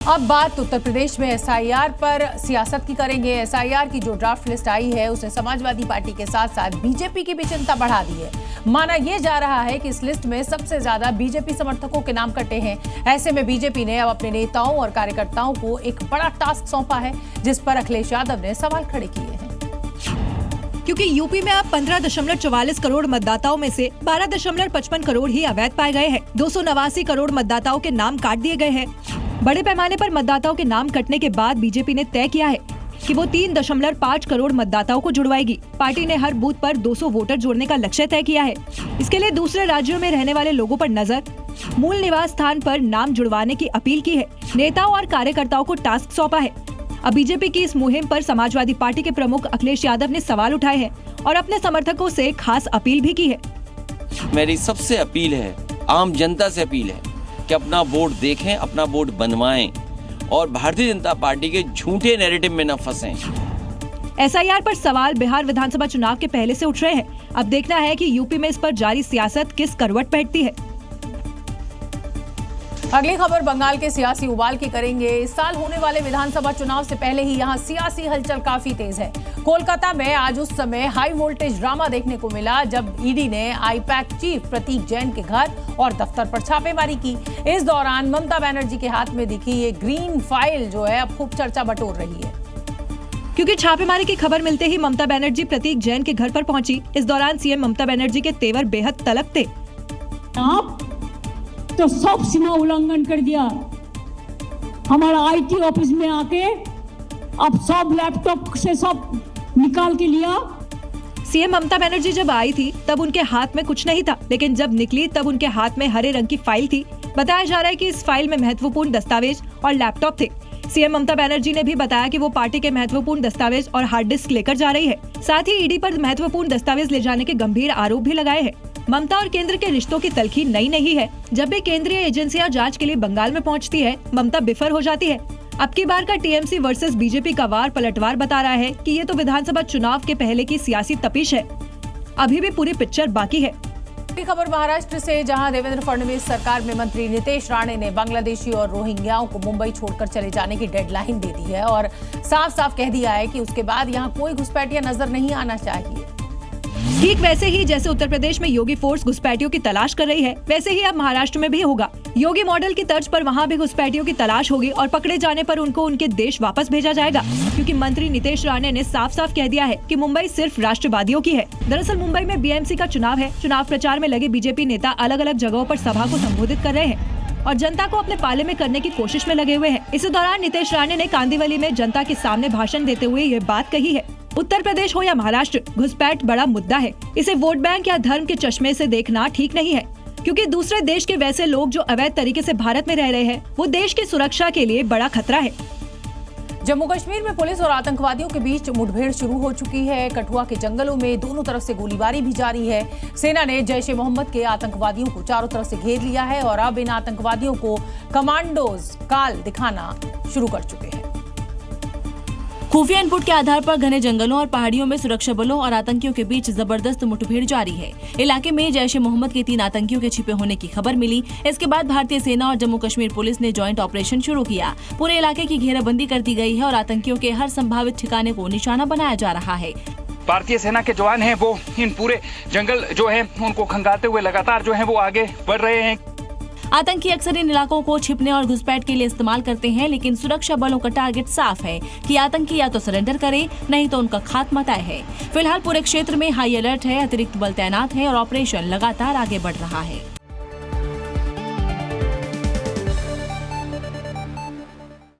अब बात उत्तर प्रदेश में एसआईआर पर सियासत की करेंगे। एसआईआर की जो ड्राफ्ट लिस्ट आई है उसने समाजवादी पार्टी के साथ साथ बीजेपी की भी चिंता बढ़ा दी है। माना यह जा रहा है कि इस लिस्ट में सबसे ज्यादा बीजेपी समर्थकों के नाम कटे हैं। ऐसे में बीजेपी ने अब अपने नेताओं और कार्यकर्ताओं को एक बड़ा टास्क सौंपा है, जिस पर अखिलेश यादव ने सवाल खड़े किए हैं। क्योंकि यूपी में अब 15.44 करोड़ मतदाताओं में से 12.55 करोड़ ही अवैध पाए गए हैं। 289 करोड़ मतदाताओं के नाम काट दिए गए हैं। बड़े पैमाने पर मतदाताओं के नाम कटने के बाद बीजेपी ने तय किया है कि वो 3.5 करोड़ मतदाताओं को जुड़वाएगी। पार्टी ने हर बूथ पर 200 वोटर जोड़ने का लक्ष्य तय किया है। इसके लिए दूसरे राज्यों में रहने वाले लोगों पर नजर, मूल निवास स्थान पर नाम जुड़वाने की अपील की है। नेताओं और कार्यकर्ताओं को टास्क सौंपा है। अब बीजेपी की इस मुहिम पर समाजवादी पार्टी के प्रमुख अखिलेश यादव ने सवाल उठाए हैं और अपने समर्थकों से खास अपील भी की है। मेरी सबसे अपील है, आम जनता से अपील है कि अपना वोट देखें, अपना वोट बनवाएं और भारतीय जनता पार्टी के झूठे नैरेटिव में न फंसें। एसआईआर पर सवाल बिहार विधानसभा चुनाव के पहले से उठ रहे हैं। अब देखना है कि यूपी में इस पर जारी सियासत किस करवट बैठती है। अगली खबर बंगाल के सियासी उबाल की करेंगे। इस साल होने वाले विधानसभा चुनाव से पहले ही यहाँ सियासी हलचल काफी तेज है। कोलकाता में आज उस समय हाई वोल्टेज ड्रामा देखने को मिला जब ईडी ने आईपैक चीफ प्रतीक जैन के घर और दफ्तर पर छापेमारी की। इस दौरान ममता बनर्जी के हाथ में दिखी ये ग्रीन फाइल जो है अब खूब चर्चा बटोर रही है। क्योंकि छापेमारी की खबर मिलते ही ममता बनर्जी प्रतीक जैन के घर पर पहुंची। इस दौरान सीएम ममता बनर्जी के तेवर बेहद तल्ख थे। तो सब सीमा उल्लंघन कर दिया। हमारा आईटी ऑफिस में आके अब सब लैपटॉप से सब निकाल के लिया। सीएम ममता बनर्जी जब आई थी तब उनके हाथ में कुछ नहीं था, लेकिन जब निकली तब उनके हाथ में हरे रंग की फाइल थी। बताया जा रहा है कि इस फाइल में महत्वपूर्ण दस्तावेज और लैपटॉप थे। सीएम ममता बनर्जी ने भी बताया कि वो पार्टी के महत्वपूर्ण दस्तावेज और हार्ड डिस्क लेकर जा रही है। साथ ही ईडी पर महत्वपूर्ण दस्तावेज ले जाने के गंभीर आरोप भी लगाए हैं। ममता और केंद्र के रिश्तों की तलखी नई नहीं है। जब भी केंद्रीय एजेंसियां जांच के लिए बंगाल में पहुंचती है, ममता बिफर हो जाती है। अब की बार का टीएमसी वर्सेस बीजेपी का वार पलटवार बता रहा है कि ये तो विधानसभा चुनाव के पहले की सियासी तपिश है। अभी भी पूरी पिक्चर बाकी है। खबर महाराष्ट्र से, जहां देवेंद्र फडणवीस सरकार में मंत्री नितेश राणे ने बांग्लादेशी और रोहिंग्याओं को मुंबई छोड़कर चले जाने की डेडलाइन दे दी है और साफ साफ कह दिया है कि उसके बाद यहां कोई घुसपैठिया नजर नहीं आना चाहिए। ठीक वैसे ही जैसे उत्तर प्रदेश में योगी फोर्स घुसपैठियों की तलाश कर रही है, वैसे ही अब महाराष्ट्र में भी होगा। योगी मॉडल की तर्ज पर वहां भी घुसपैठियों की तलाश होगी और पकड़े जाने पर उनको उनके देश वापस भेजा जाएगा। क्योंकि मंत्री नितेश राणे ने साफ साफ कह दिया है कि मुंबई सिर्फ राष्ट्रवादियों की है। दरअसल मुंबई में बीएमसी का चुनाव है। चुनाव प्रचार में लगे बीजेपी नेता अलग अलग जगहों पर सभा को संबोधित कर रहे हैं और जनता को अपने पाले में करने की कोशिश में लगे हुए हैं। इसी दौरान नितेश राणे ने कांदिवली में जनता के सामने भाषण देते हुए ये बात कही है। उत्तर प्रदेश हो या महाराष्ट्र, घुसपैठ बड़ा मुद्दा है। इसे वोट बैंक या धर्म के चश्मे से देखना ठीक नहीं है, क्योंकि दूसरे देश के वैसे लोग जो अवैध तरीके से भारत में रह रहे हैं, वो देश की सुरक्षा के लिए बड़ा खतरा है। जम्मू कश्मीर में पुलिस और आतंकवादियों के बीच मुठभेड़ शुरू हो चुकी है। कठुआ के जंगलों में दोनों तरफ से गोलीबारी भी जारी है। सेना ने जैश ए मोहम्मद के आतंकवादियों को चारों तरफ से घेर लिया है और अब इन आतंकवादियों को कमांडोज काल दिखाना शुरू कर चुके हैं। खुफिया इनपुट के आधार पर घने जंगलों और पहाड़ियों में सुरक्षा बलों और आतंकियों के बीच जबरदस्त मुठभेड़ जारी है। इलाके में जैश ए मोहम्मद के 3 आतंकियों के छिपे होने की खबर मिली। इसके बाद भारतीय सेना और जम्मू कश्मीर पुलिस ने ज्वाइंट ऑपरेशन शुरू किया। पूरे इलाके की घेराबंदी कर दी गई है और आतंकियों के हर संभावित ठिकाने को निशाना बनाया जा रहा है। भारतीय सेना के जवान हैं वो इन पूरे जंगल जो है उनको खंगालते हुए लगातार जो है वो आगे बढ़ रहे हैं। आतंकी अक्सर इन इलाकों को छिपने और घुसपैठ के लिए इस्तेमाल करते हैं, लेकिन सुरक्षा बलों का टारगेट साफ है कि आतंकी या तो सरेंडर करें, नहीं तो उनका खात्मा तय है। फिलहाल पूरे क्षेत्र में हाई अलर्ट है, अतिरिक्त बल तैनात है और ऑपरेशन लगातार आगे बढ़ रहा है।